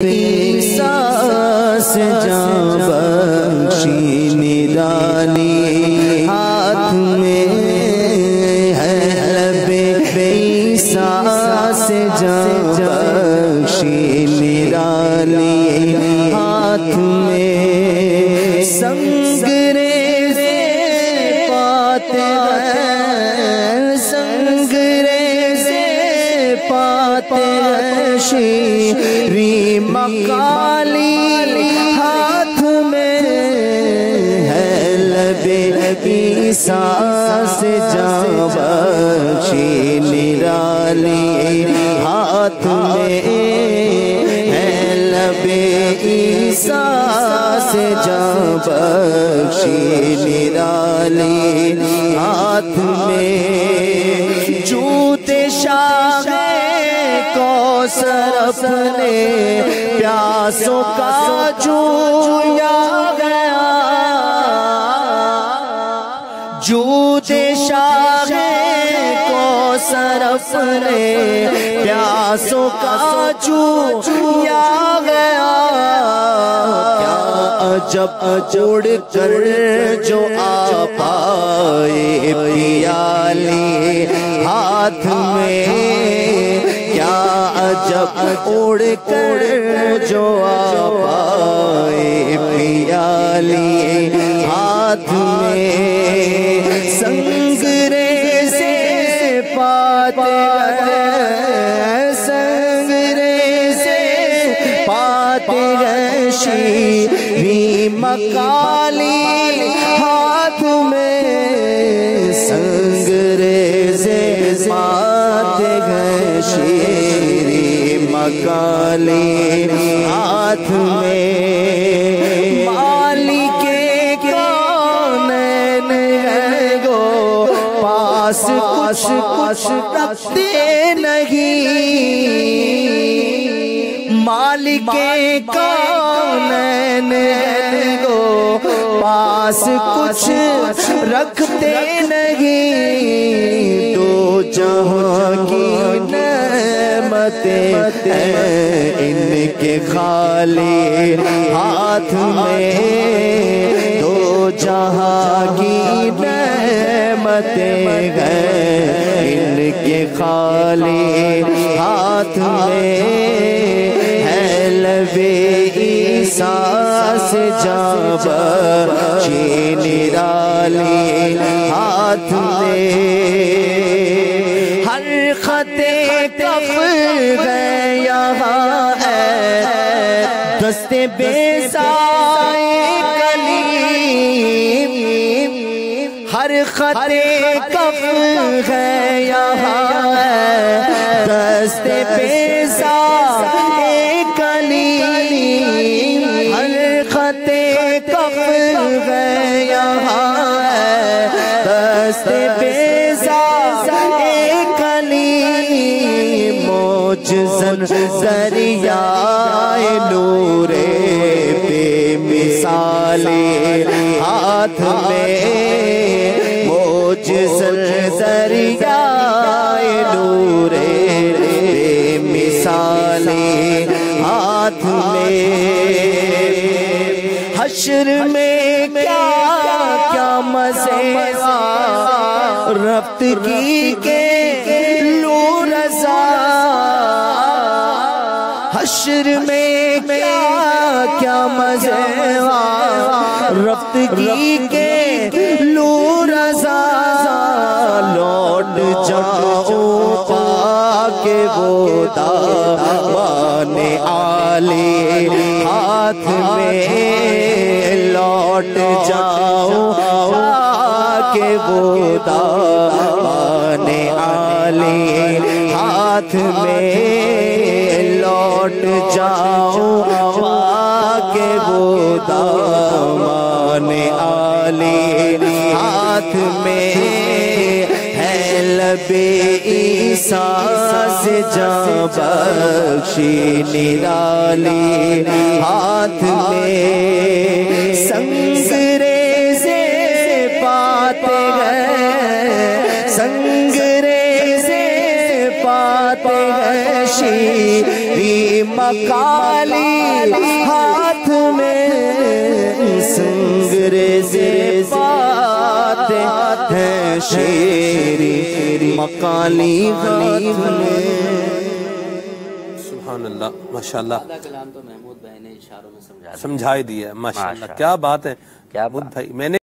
احساس جاں بخشی نرالی ہاتھ میں ہے لب احساس جاں بخشی نرالی ہاتھ میں سنگریز پاتے ہیں سنگریز پاتے ہیں شیریں مقالی ہاتھ میں ہے لب احساس جاں بخشی نرالی ہاتھ میں ہے لب احساس جاں بخشی نرالی ہاتھ میں جوت شاہ کوثر اپنے پیاسوں کا جویا گیا جوت شاہ کوثر اپنے پیاسوں کا جویا گیا جب جوڑ کر جو آ پائے پیالی ہاتھ میں کیا عجب اڑ کر جو آ پائے پیالی ہاتھ میں سنگریز پاتے ہیں سنگریز پاتے ہیں شیریں مقالی ہاتھ میں سنگریز پاتے ہیں شیریں مقالی ہاتھ میں مالک کونین ہے گو پاس کچھ رکھتے نہیں مالک کونین ہے گو پاس کچھ رکھتے نہیں دو جہاں کی نعمتیں ہیں ان کے خالی ہاتھ میں دو جہاں کی نعمتیں ہیں ان کے خالی ہاتھ میں ہے لب احساس جاں بخشی نرالی ہاتھ میں ہر خط کف ہے یہاں ہے دست بے سائے کلیم ہر خط کف ہے یہاں ہے دست بے سائے کلیم ہر خط کف ہے یہاں ہے دست بے سائے کلیم موجزن ذریعہ نور بے مثالی ہاتھ میں موجزن ذریعہ نور بے مثالی ہاتھ میں حشر میں کیا مزے رفت کی کے لو رضا حشر میں کیا مزے رفت کی کے لو رضا لوٹ جاؤ پاک وہ دامان عالی ہاتھ میں لوٹ جاؤ پاک وہ دامان عالی ہاتھ میں لوٹ جاؤ پاک وہ دامان عالی ہاتھ میں ہے لب احساس جاں بخشی نرالی ہاتھ میں سنگریز پاتے ہیں سنگریز پاتے ہیں شیریں مکالی ہاتھ میں سنگریزے پاتے ہیں شیریں مکالی ہاتھ میں۔ سبحان اللہ، ماشاءاللہ۔ آدھا کلام تو محمود بھائی نے اشاروں میں سمجھا سمجھا ہی دیا ہے، ماشاءاللہ، کیا بات ہے محمود بھائی۔ میں نے